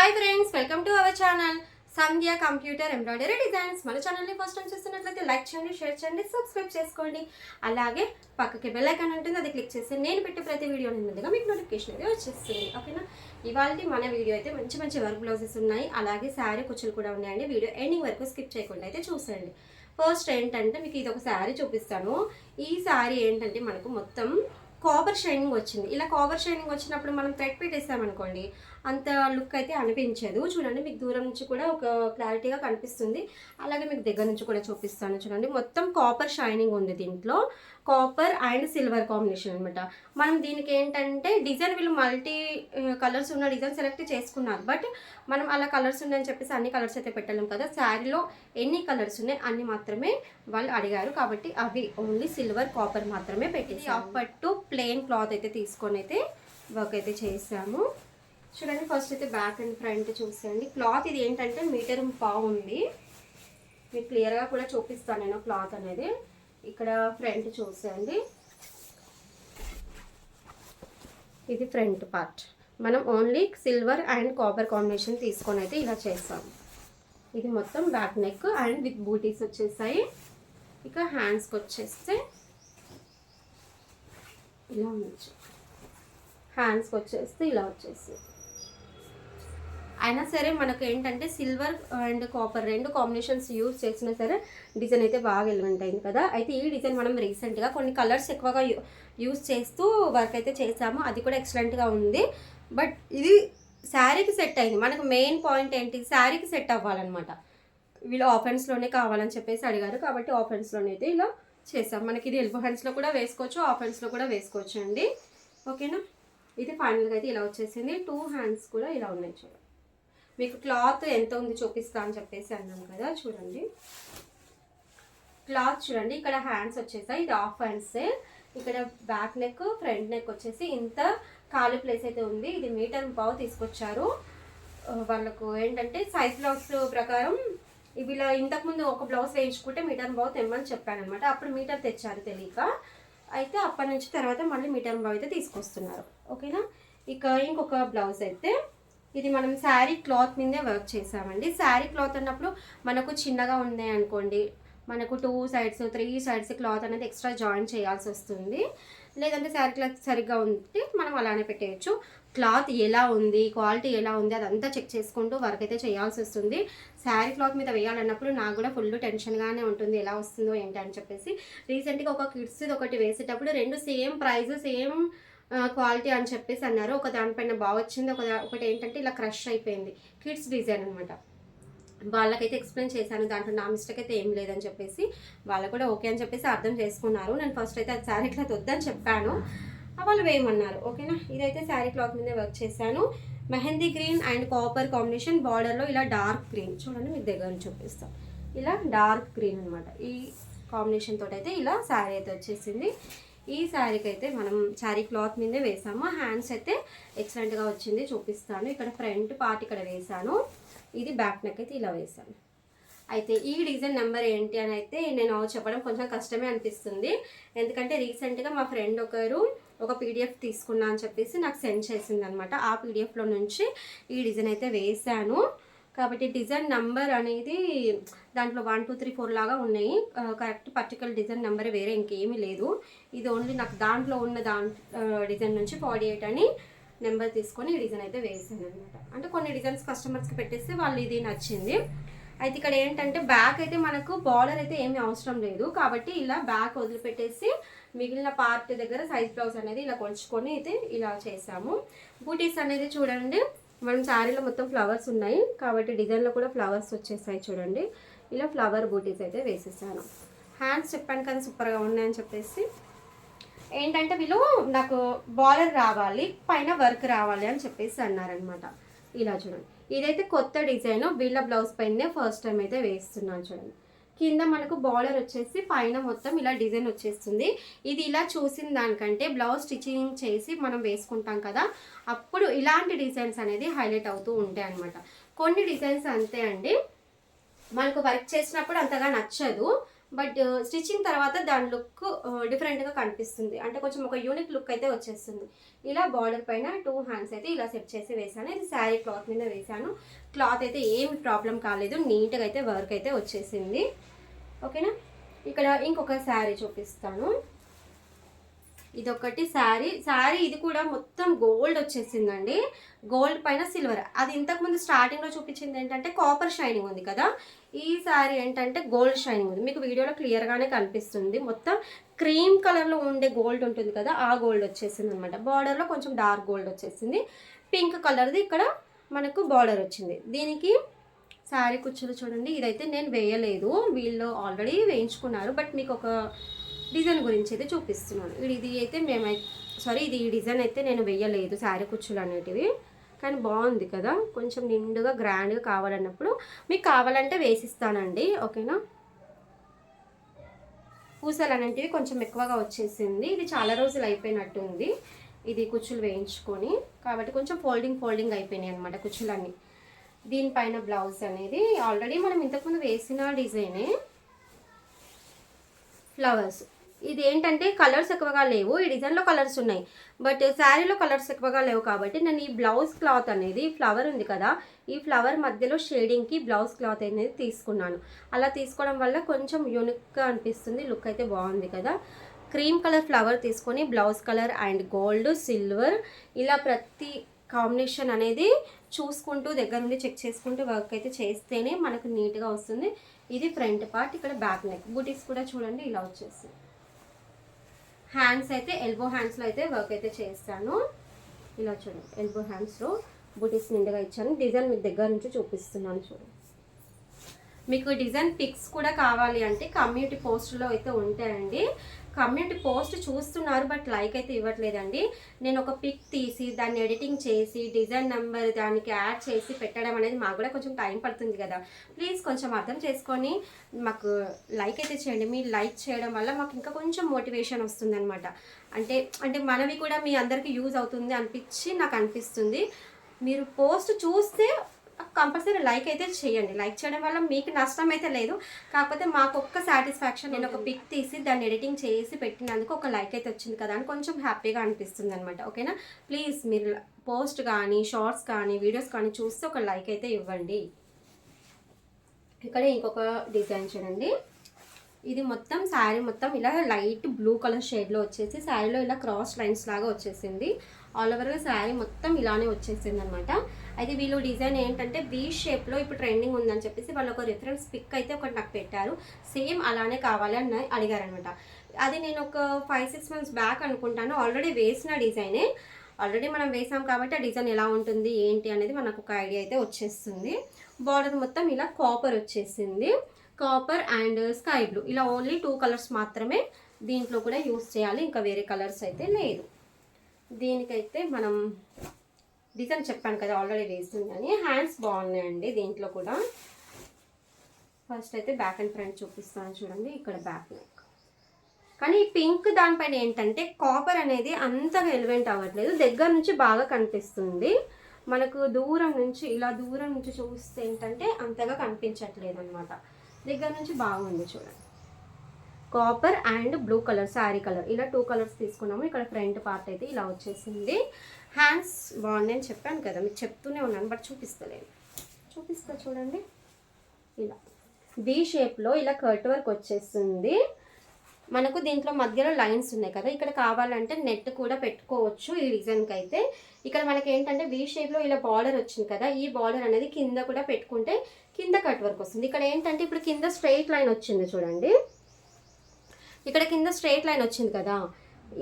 Hi friends, welcome to our channel Sandhya computer embroidery designs. మన ఛానల్ని first time చూస్తున్నట్లయితే like చేయండి, share చేయండి, సబ్స్క్రైబ్ చేసుకోండి. అలాగే పక్కకి బెల్ ఐకాన్ ఉంటుంది, అది క్లిక్ చేస్తే నేను పెట్టే ప్రతి వీడియో ముందుగా మీకు నోటిఫికేషన్ అయితే వచ్చేస్తుంది. ఓకేనా? ఇవాళ మన వీడియో అయితే మంచి మంచి వర్క్ బ్లౌజెస్ ఉన్నాయి, అలాగే శారీ కుచ్చులు కూడా ఉన్నాయండి. వీడియో ఎండింగ్ వరకు స్కిప్ చేయకుండా అయితే చూసేయండి. ఫస్ట్ ఏంటంటే మీకు ఇది ఒక శారీ చూపిస్తాను. ఈ శారీ ఏంటంటే మనకు మొత్తం కాపర్ షైనింగ్ వచ్చింది. ఇలా కాపర్ షైనింగ్ వచ్చినప్పుడు మనం థ్రెడ్ పెట్టేసామనుకోండి అంత లుక్ అయితే అనిపించదు. చూడండి, మీకు దూరం నుంచి కూడా ఒక క్లారిటీగా కనిపిస్తుంది. అలాగే మీకు దగ్గర నుంచి కూడా చూపిస్తాను. చూడండి, మొత్తం కాపర్ షైనింగ్ ఉంది. దీంట్లో కాపర్ అండ్ సిల్వర్ కాంబినేషన్ అనమాట. మనం దీనికి ఏంటంటే డిజైన్ వీళ్ళు మల్టీ కలర్స్ ఉన్న డిజైన్ సెలెక్ట్ చేసుకున్నారు. బట్ మనం అలా కలర్స్ ఉన్నాయని చెప్పేసి అన్ని కలర్స్ అయితే పెట్టలేము కదా. శారీలో ఎన్ని కలర్స్ ఉన్నాయి అన్ని మాత్రమే వాళ్ళు అడిగారు, కాబట్టి అవి ఓన్లీ సిల్వర్ కాపర్ మాత్రమే పెట్టేసి పట్టు ప్లెయిన్ క్లాత్ అయితే తీసుకొని అయితే వర్క్ అయితే చేసాము. చూడండి, ఫస్ట్ అయితే బ్యాక్ అండ్ ఫ్రంట్ చూసేయండి. క్లాత్ ఇది ఏంటంటే 1.5 మీటర్ ఉంది. మీకు క్లియర్గా కూడా చూపిస్తాను నేను క్లాత్ అనేది. ఇక్కడ ఫ్రంట్ చూసేయండి, ఇది ఫ్రంట్ పార్ట్. మనం only silver and copper combination తీసుకొని అయితే ఇలా చేస్తాము. ఇది మొత్తం బ్యాక్ నెక్ అండ్ విత్ బూటీస్ వచ్చేసాయి. ఇక హ్యాండ్స్కి వచ్చేస్తే ఇలా ఉండొచ్చు. హ్యాండ్స్కి వచ్చేస్తే ఇలా వచ్చేసి అయినా సరే మనకు ఏంటంటే సిల్వర్ అండ్ కాపర్ రెండు కాంబినేషన్స్ యూజ్ చేసినా సరే డిజైన్ అయితే బాగా ఎలిమెంట్ అయింది కదా. అయితే ఈ డిజైన్ మనం రీసెంట్గా కొన్ని కలర్స్ ఎక్కువగా యూజ్ చేస్తూ వర్క్ అయితే చేసాము. అది కూడా ఎక్సలెంట్గా ఉంది. బట్ ఇది శారీకి సెట్ అయింది. మనకు మెయిన్ పాయింట్ ఏంటి, శారీకి సెట్ అవ్వాలన్నమాట. వీళ్ళు ఆఫ్ హ్యాండ్స్లోనే కావాలని చెప్పేసి అడిగారు, కాబట్టి ఆఫ్ హ్యాండ్స్లోనే అయితే ఇలా చేసాం. మనకి ఇది ఎల్బో హ్యాండ్స్లో కూడా వేసుకోవచ్చు, ఆఫ్ హ్యాండ్స్లో కూడా వేసుకోవచ్చు అండి. ఓకేనా? ఇది ఫైనల్గా అయితే ఇలా వచ్చేసింది. 2 హ్యాండ్స్ కూడా ఇలా ఉన్నాయి. చూడండి, మీకు క్లాత్ ఎంత ఉంది చూపిస్తా అని చెప్పేసి అన్నాను కదా. చూడండి, క్లాత్ చూడండి, ఇక్కడ హ్యాండ్స్ వచ్చేసాయి. ఇది ఆఫ్ హ్యాండ్సే. ఇక్కడ బ్యాక్ నెక్, ఫ్రంట్ నెక్ వచ్చేసి ఇంత ఖాళీ ప్లేస్ అయితే ఉంది. ఇది 1.5 మీటర్ తీసుకొచ్చారు. వాళ్ళకు ఏంటంటే సైజ్ బ్లౌజ్ ప్రకారం ఇవి ఇలా ఇంతకుముందు ఒక బ్లౌజ్ వేయించుకుంటే 1.5 మీటర్ తెమ్మని చెప్పాను అనమాట. అప్పుడు మీటర్ తెచ్చారు తెలియక. అయితే అప్పటి నుంచి తర్వాత మళ్ళీ 1.5 మీటర్ అయితే తీసుకొస్తున్నారు. ఓకేనా? ఇక ఇంకొక బ్లౌజ్ అయితే ఇది మనం శారీ క్లాత్ మీదే వర్క్ చేసామండి. శారీ క్లాత్ అన్నప్పుడు మనకు చిన్నగా ఉన్నాయి అనుకోండి, మనకు 2 సైడ్స్ 3 సైడ్స్ క్లాత్ అనేది ఎక్స్ట్రా జాయిన్ చేయాల్సి వస్తుంది. లేదంటే శారీ క్లాత్ సరిగ్గా ఉంటే మనం అలానే పెట్టేయచ్చు. క్లాత్ ఎలా ఉంది, క్వాలిటీ ఎలా ఉంది అదంతా చెక్ చేసుకుంటూ వర్క్ అయితే చేయాల్సి వస్తుంది. శారీ క్లాత్ మీద వేయాలన్నప్పుడు నాకు కూడా ఫుల్ టెన్షన్గానే ఉంటుంది, ఎలా వస్తుందో ఏంటి అని చెప్పేసి. రీసెంట్గా ఒక కిడ్స్ది ఒకటి వేసేటప్పుడు 2 సేమ్ ప్రైస్ సేమ్ క్వాలిటీ అని చెప్పేసి అన్నారు. ఒక దానిపైన బాగా వచ్చింది, ఒకటి ఏంటంటే ఇలా క్రష్ అయిపోయింది. కిడ్స్ డిజైన్ అనమాట. వాళ్ళకైతే ఎక్స్ప్లెయిన్ చేశాను, దాంట్లో నా మిస్టేక్ అయితే ఏం లేదని చెప్పేసి. వాళ్ళు కూడా ఓకే అని చెప్పేసి అర్థం చేసుకున్నారు. నేను ఫస్ట్ అయితే అది శారీ క్లాత్ వద్దని చెప్పాను, వాళ్ళు వేయమన్నారు. ఓకేనా? ఇదైతే శారీ క్లాత్ మీదే వర్క్ చేశాను. Mehndi green and copper combination, బార్డర్లో ఇలా డార్క్ గ్రీన్. చూడండి, మీకు దగ్గర నుంచి చూపిస్తాను. ఇలా డార్క్ గ్రీన్ అనమాట. ఈ కాంబినేషన్ తోటి అయితే ఇలా శారీ అయితే వచ్చేసింది. ఈ శారీకి అయితే మనం శారీ క్లాత్ మీదే వేసాము. హ్యాండ్స్ అయితే ఎక్సలెంట్గా వచ్చింది, చూపిస్తాను. ఇక్కడ ఫ్రంట్ పార్ట్ ఇక్కడ వేసాను. ఇది బ్యాక్ నెక్ అయితే ఇలా వేసాను. అయితే ఈ డిజైన్ నెంబర్ ఏంటి అని అయితే నేను చెప్పడం కొంచెం కష్టమే అనిపిస్తుంది. ఎందుకంటే రీసెంట్గా మా ఫ్రెండ్ ఒకరు ఒక పీడిఎఫ్ తీసుకున్నా అని చెప్పేసి నాకు సెండ్ చేసింది అనమాట. ఆ పీడిఎఫ్లో నుంచి ఈ డిజైన్ అయితే వేసాను. కాబట్టి డిజైన్ నెంబర్ అనేది దాంట్లో 1 2 3 4 లాగా ఉన్నాయి. కరెక్ట్ పర్టికులర్ డిజైన్ నెంబర్ వేరే ఇంకేమీ లేదు. ఇది ఓన్లీ నాకు దాంట్లో ఉన్న డిజైన్ నుంచి 48 అని నెంబర్ తీసుకొని ఈ డిజైన్ అయితే వేసాను అనమాట. అంటే కొన్ని డిజైన్స్ కస్టమర్స్కి పెట్టేస్తే వాళ్ళు ఇది నచ్చింది. అయితే ఇక్కడ ఏంటంటే బ్యాక్ అయితే మనకు బార్డర్ అయితే ఏమీ అవసరం లేదు, కాబట్టి ఇలా బ్యాక్ వదిలిపెట్టేసి మిగిలిన పార్ట్ దగ్గర సైజ్ బ్లౌజ్ అనేది ఇలా కొలుచుకొని అయితే ఇలా చేసాము. బూటీస్ అనేది చూడండి, మనం శారీలో మొత్తం ఫ్లవర్స్ ఉన్నాయి కాబట్టి డిజైన్లో కూడా ఫ్లవర్స్ వచ్చేసాయి. చూడండి, ఇలా ఫ్లవర్ బూటీస్ అయితే వేసేసాను. హ్యాండ్స్ చెప్పాను కదా సూపర్గా ఉన్నాయని చెప్పేసి. ఏంటంటే వీళ్ళు నాకు బార్డర్ రావాలి, పైన వర్క్ రావాలి అని చెప్పేసి అన్నారనమాట. ఇలా చూడండి, ఇదైతే కొత్త డిజైన్. వీళ్ళ బ్లౌజ్ పైనే ఫస్ట్ టైం అయితే వేస్తున్నాను. చూడండి, కింద మనకు బార్డర్ వచ్చేసి పైన మొత్తం ఇలా డిజైన్ వచ్చేస్తుంది. ఇది ఇలా చూసిన దానికంటే బ్లౌజ్ స్టిచ్చింగ్ చేసి మనం వేసుకుంటాం కదా, అప్పుడు ఇలాంటి డిజైన్స్ అనేది హైలైట్ అవుతూ ఉంటాయి అనమాట. కొన్ని డిజైన్స్ అంతే అండి, మనకు వర్క్ చేసినప్పుడు అంతగా నచ్చదు, బట్ స్టిచ్చింగ్ తర్వాత దాని లుక్ డిఫరెంట్గా కనిపిస్తుంది, అంటే కొంచెం ఒక యూనిక్ లుక్ అయితే వచ్చేస్తుంది. ఇలా బార్డర్ పైన 2 హ్యాండ్స్ అయితే ఇలా సెట్ చేసి వేసాను. ఇది శారీ క్లాత్ మీద వేసాను. క్లాత్ అయితే ఏమి ప్రాబ్లం కాలేదు, నీట్గా అయితే వర్క్ అయితే వచ్చేసింది. ఓకేనా. ఇక్కడ ఇంకొక శారీ చూపిస్తాను. ఇదొకటి శారీ ఇది కూడా మొత్తం గోల్డ్ వచ్చేసిందండి. గోల్డ్ పైన సిల్వర్. అది ఇంతకుముందు స్టార్టింగ్లో చూపించింది ఏంటంటే కాపర్ షైనింగ్ ఉంది కదా, ఈ శారీ ఏంటంటే గోల్డ్ షైనింగ్ ఉంది. మీకు వీడియోలో క్లియర్గానే కనిపిస్తుంది. మొత్తం క్రీమ్ కలర్లో ఉండే గోల్డ్ ఉంటుంది కదా, ఆ గోల్డ్ వచ్చేసింది అనమాట. బార్డర్లో కొంచెం డార్క్ గోల్డ్ వచ్చేసింది. పింక్ కలర్ది ఇక్కడ మనకు బార్డర్ వచ్చింది. దీనికి శారీ కుచ్చులు చూడండి, ఇదైతే నేను వేయలేదు, వీళ్ళు ఆల్రెడీ వేయించుకున్నారు. బట్ మీకు ఒక డిజైన్ గురించి అయితే చూపిస్తున్నాను. ఇది అయితే ఈ డిజైన్ అయితే నేను వేయలేదు శారీ కుచ్చులు అనేటివి, కానీ బాగుంది కదా, కొంచెం నిండుగా గ్రాండ్గా కావాలన్నప్పుడు మీకు కావాలంటే వేసిస్తానండి. ఓకేనా. పూసలు అనేటివి కొంచెం ఎక్కువగా వచ్చేసింది. ఇది చాలా రోజులు అయిపోయినట్టు ఉంది ఇది కుచ్చులు వేయించుకొని, కాబట్టి కొంచెం ఫోల్డింగ్ అయిపోయినాయి అనమాట కుచ్చులన్నీ. దీనిపైన బ్లౌజ్ అనేది ఆల్రెడీ మనం ఇంతకుముందు వేసిన డిజైనే, ఫ్లవర్స్. ఇది ఏంటంటే కలర్స్ ఎక్కువగా లేవు, ఈ డిజైన్లో కలర్స్ ఉన్నాయి, బట్ శారీలో కలర్స్ ఎక్కువగా లేవు కాబట్టి నేను ఈ బ్లౌజ్ క్లాత్ అనేది ఫ్లవర్ ఉంది కదా, ఈ ఫ్లవర్ మధ్యలో షేడింగ్కి బ్లౌజ్ క్లాత్ అనేది తీసుకున్నాను. అలా తీసుకోవడం వల్ల కొంచెం యూనిక్గా అనిపిస్తుంది, లుక్ అయితే బాగుంది కదా. క్రీమ్ కలర్ ఫ్లవర్ తీసుకొని blouse colour and gold silver ఇలా ప్రతి కాంబినేషన్ అనేది చూసుకుంటూ దగ్గర నుండి చెక్ చేసుకుంటూ వర్క్ అయితే చేస్తేనే మనకు నీట్గా వస్తుంది. ఇది ఫ్రంట్ పార్ట్. ఇక్కడ బ్యాక్ నెక్ బూటీస్ కూడా చూడండి ఇలా వచ్చేసి. హ్యాండ్స్ అయితే ఎల్బో హ్యాండ్స్లో అయితే వర్క్ అయితే చేస్తాను. ఇలా చూడండి ఎల్బో హ్యాండ్స్లో బూటీస్ నిండుగా ఇచ్చాను. డిజైన్ మీకు దగ్గర నుంచి చూపిస్తున్నాను చూడండి. మీకు డిజైన్ పిక్స్ కూడా కావాలి అంటే కమ్యూనిటీ పోస్ట్లో అయితే ఉంటాయండి. కమ్యూనిటీ పోస్ట్ చూస్తున్నారు బట్ లైక్ అయితే ఇవ్వట్లేదండి. నేను ఒక పిక్ తీసి దాన్ని ఎడిటింగ్ చేసి డిజైన్ నెంబర్ దానికి యాడ్ చేసి పెట్టడం అనేది మాకు కూడా కొంచెం టైం పడుతుంది కదా. ప్లీజ్ కొంచెం అర్థం చేసుకొని మాకు లైక్ అయితే చేయండి. మీరు లైక్ చేయడం వల్ల మాకు ఇంకా కొంచెం మోటివేషన్ వస్తుంది అనమాట. అంటే మనవి కూడా మీ అందరికీ యూజ్ అవుతుంది అనిపించి నాకు అనిపిస్తుంది. మీరు పోస్ట్ చూస్తే కంపల్సరీ లైక్ అయితే చేయండి. లైక్ చేయడం వల్ల మీకు నష్టం అయితే లేదు, కాకపోతే మాకు ఒక్క సాటిస్ఫాక్షన్. నేను ఒక పిక్ తీసి దాన్ని ఎడిటింగ్ చేసి పెట్టినందుకు ఒక లైక్ అయితే వచ్చింది కదా అని కొంచెం హ్యాపీగా అనిపిస్తుంది అనమాట. ఓకేనా. ప్లీజ్ మీరు పోస్ట్ కానీ షార్ట్స్ కానీ వీడియోస్ కానీ చూస్తే ఒక లైక్ అయితే ఇవ్వండి. ఇక్కడ ఇంకొక డిజైన్ చూడండి. ఇది మొత్తం శారీ మొత్తం ఇలా లైట్ బ్లూ కలర్ షేడ్లో వచ్చేసి శారీలో ఇలా క్రాస్ లైన్స్ లాగా వచ్చేసింది. ఆల్ ఓవర్గా శారీ మొత్తం ఇలానే వచ్చేసింది అనమాట. అయితే వీళ్ళు డిజైన్ ఏంటంటే వీ షేప్లో ఇప్పుడు ట్రెండింగ్ ఉందని చెప్పేసి వాళ్ళు ఒక రిఫరెన్స్ పిక్ అయితే ఒకటి నాకు పెట్టారు. సేమ్ అలానే కావాలి అని అడిగారనమాట. అది నేను ఒక 5-6 months బ్యాక్ అనుకుంటాను ఆల్రెడీ వేసిన డిజైనే. ఆల్రెడీ మనం వేసాం కాబట్టి ఆ డిజైన్ ఎలా ఉంటుంది ఏంటి అనేది మనకు ఒక ఐడియా అయితే వచ్చేస్తుంది. బార్డర్ మొత్తం ఇలా కాపర్ వచ్చేసింది. కాపర్ అండ్ స్కై బ్లూ ఇలా ఓన్లీ 2 కలర్స్ మాత్రమే దీంట్లో కూడా యూస్ చేయాలి, ఇంకా వేరే కలర్స్ అయితే లేదు. దీనికైతే మనం డిజైన్ చెప్పాను కదా ఆల్రెడీ వేస్తుందని. హ్యాండ్స్ బాగున్నాయండి దీంట్లో కూడా. ఫస్ట్ అయితే బ్యాక్ అండ్ ఫ్రంట్ చూపిస్తాను చూడండి. ఇక్కడ బ్యాక్ నెక్, కానీ పింక్ దానిపైన ఏంటంటే కాపర్ అనేది అంతగా ఎలివెంట్ అవ్వట్లేదు, దగ్గర నుంచి బాగా కనిపిస్తుంది మనకు. దూరం నుంచి చూస్తే ఏంటంటే అంతగా కనిపించట్లేదు అనమాట. దగ్గర నుంచి బాగుంది చూడండి. Copper and blue colour sari colour ఇలా 2 కలర్స్ తీసుకున్నాము. ఇక్కడ ఫ్రంట్ పార్ట్ అయితే ఇలా వచ్చేసింది. హ్యాండ్స్ బాగుంది అని చెప్పాను కదా, మీకు చెప్తూనే ఉన్నాను బట్ చూపిస్తా చూడండి. ఇలా బీ షేప్లో ఇలా కర్ట్ వర్క్ వచ్చేస్తుంది మనకు. దీంట్లో మధ్యలో లైన్స్ ఉన్నాయి కదా, ఇక్కడ కావాలంటే నెట్ కూడా పెట్టుకోవచ్చు ఈ డిజైన్కి అయితే. ఇక్కడ మనకి ఏంటంటే వీ షేప్లో ఇలా బార్డర్ వచ్చింది కదా, ఈ బార్డర్ అనేది కింద కూడా పెట్టుకుంటే కింద కట్ వర్క్ వస్తుంది. ఇక్కడ ఏంటంటే ఇప్పుడు కింద స్ట్రైట్ లైన్ వచ్చింది చూడండి. ఇక్కడ కింద స్ట్రైట్ లైన్ వచ్చింది కదా,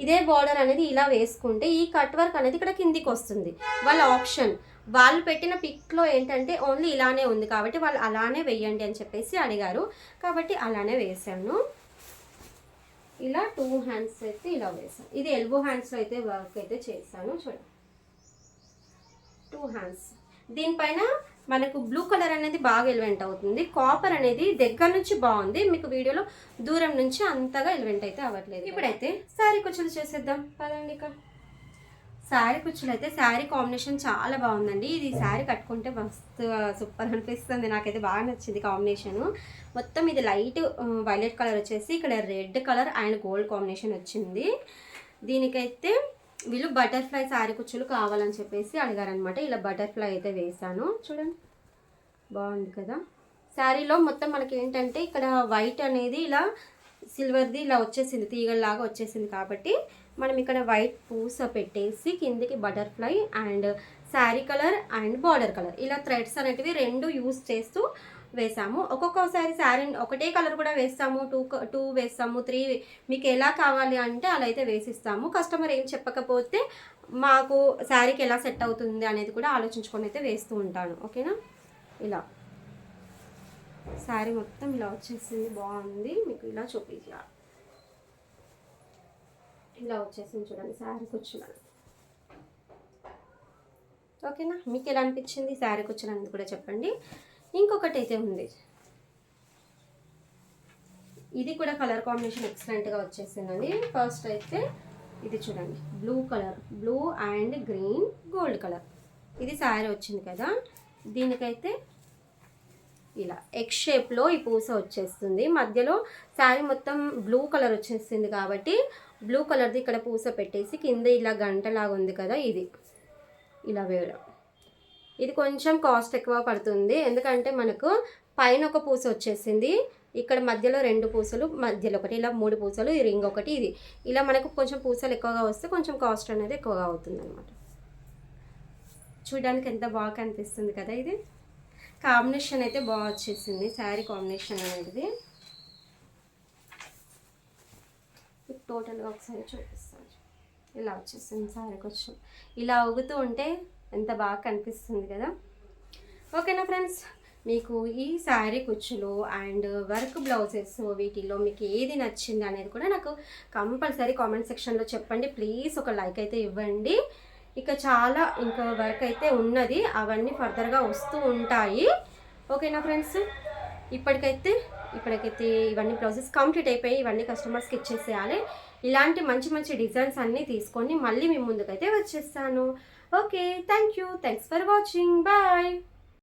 ఇదే బార్డర్ అనేది ఇలా వేసుకుంటే ఈ కట్ వర్క్ అనేది ఇక్కడ కిందికి వస్తుంది. వాళ్ళ ఆప్షన్, వాళ్ళు పెట్టిన పిక్లో ఏంటంటే ఓన్లీ ఇలానే ఉంది కాబట్టి వాళ్ళు అలానే వేయండి అని చెప్పేసి అడిగారు, కాబట్టి అలానే వేసాను. ఇలా 2 హ్యాండ్స్ అయితే ఇలా వేసాను. ఇది ఎల్బో హ్యాండ్స్లో అయితే వర్క్ అయితే చేశాను చూడండి. 2 హ్యాండ్స్. దీనిపైన మనకు బ్లూ కలర్ అనేది బాగా ఎలివెంట్ అవుతుంది. కాపర్ అనేది దగ్గర నుంచి బాగుంది, మీకు వీడియోలో దూరం నుంచి అంతగా ఎలివెంట్ అయితే అవ్వట్లేదు. ఇప్పుడైతే శారీ కుచ్చులు చేసేద్దాం పదండి. ఇక శారీ కుచ్చులు అయితే శారీ కాంబినేషన్ చాలా బాగుందండి. ఇది శారీ కట్టుకుంటే మస్తు సూపర్ అనిపిస్తుంది. నాకైతే బాగా నచ్చింది కాంబినేషను. మొత్తం ఇది లైట్ వైలెట్ కలర్ వచ్చేసి ఇక్కడ red colour and gold combination వచ్చింది. దీనికైతే వీళ్ళు బటర్ఫ్లై శారీ కుచ్చులు కావాలని చెప్పేసి అడిగారనమాట. ఇలా బటర్ఫ్లై అయితే వేసాను. చూడండి బాగుంది కదా. శారీలో మొత్తం మనకి ఏంటంటే ఇక్కడ వైట్ అనేది ఇలా సిల్వర్ది ఇలా వచ్చేసింది, తీగల్లాగా వచ్చేసింది. కాబట్టి మనం ఇక్కడ వైట్ పూస పెట్టేసి కిందికి butterfly and sari colour and border colour ఇలా థ్రెడ్స్ అనేటివి రెండు యూస్ చేస్తూ వేసాము. ఒక్కొక్కసారి శారీ ఒకటే కలర్ కూడా వేస్తాము, టూ వేస్తాము, 3 మీకు ఎలా కావాలి అంటే అలా అయితే వేసిస్తాము. కస్టమర్ ఏం చెప్పకపోతే మాకు శారీకి ఎలా సెట్ అవుతుంది అనేది కూడా ఆలోచించుకొని అయితే వేస్తూ ఉంటాను. ఓకేనా. ఇలా శారీ మొత్తం ఇలా వచ్చేసింది, బాగుంది. మీకు ఇలా చూపించాలి, ఇలా వచ్చేసింది చూడండి శారీ కుచ్చులని. ఓకేనా. మీకు ఎలా అనిపించింది శారీ కుచ్చులని కూడా చెప్పండి. ఇంకొకటి అయితే ఉంది, ఇది కూడా కలర్ కాంబినేషన్ ఎక్సలెంట్గా వచ్చేసిందండి. ఫస్ట్ అయితే ఇది చూడండి, blue colour, blue and green gold colour ఇది శారీ వచ్చింది కదా. దీనికైతే ఇలా ఎగ్ షేప్లో ఈ పూస వచ్చేస్తుంది. మధ్యలో శారీ మొత్తం బ్లూ కలర్ వచ్చేస్తుంది కాబట్టి బ్లూ కలర్ది ఇక్కడ పూస పెట్టేసి కింద ఇలా గంటలాగా ఉంది కదా, ఇది ఇలా వేయడం. ఇది కొంచెం కాస్ట్ ఎక్కువ పడుతుంది, ఎందుకంటే మనకు పైన ఒక పూస వచ్చేసింది, ఇక్కడ మధ్యలో 2 పూసలు, మధ్యలో ఒకటి, ఇలా 3 పూసలు, ఈ రింగ్ ఒకటి, ఇది ఇలా మనకు కొంచెం పూసలు ఎక్కువగా వస్తే కొంచెం కాస్ట్ అనేది ఎక్కువగా అవుతుంది అనమాట. చూడడానికి ఎంత బాగా కనిపిస్తుంది కదా. ఇది కాంబినేషన్ అయితే బాగా వచ్చేసింది శారీ కాంబినేషన్ అనేది. టోటల్గా ఒకసారి చూపిస్తాను. ఇలా వచ్చేసింది శారీ కొంచెం ఇలా ఊగుతూ ఉంటే ఎంత బాగా కనిపిస్తుంది కదా. ఓకేనా ఫ్రెండ్స్, మీకు ఈ శారీ కుచ్చులు అండ్ వర్క్ బ్లౌజెస్ వీటిల్లో మీకు ఏది నచ్చింది అనేది కూడా నాకు కంపల్సరీ కామెంట్ సెక్షన్లో చెప్పండి. ప్లీజ్ ఒక లైక్ అయితే ఇవ్వండి. ఇక చాలా ఇంకా వర్క్ అయితే ఉన్నది, అవన్నీ ఫర్దర్గా వస్తూ ఉంటాయి. ఓకేనా ఫ్రెండ్స్, ఇప్పటికైతే ఇవన్నీ బ్లౌజెస్ కంప్లీట్ అయిపోయి ఇవన్నీ కస్టమర్స్కి ఇచ్చేసేయాలి. ఇలాంటి మంచి మంచి డిజైన్స్ అన్నీ తీసుకొని మళ్ళీ మీ ముందుకైతే వచ్చేస్తాను. Okay, thanks for watching, bye.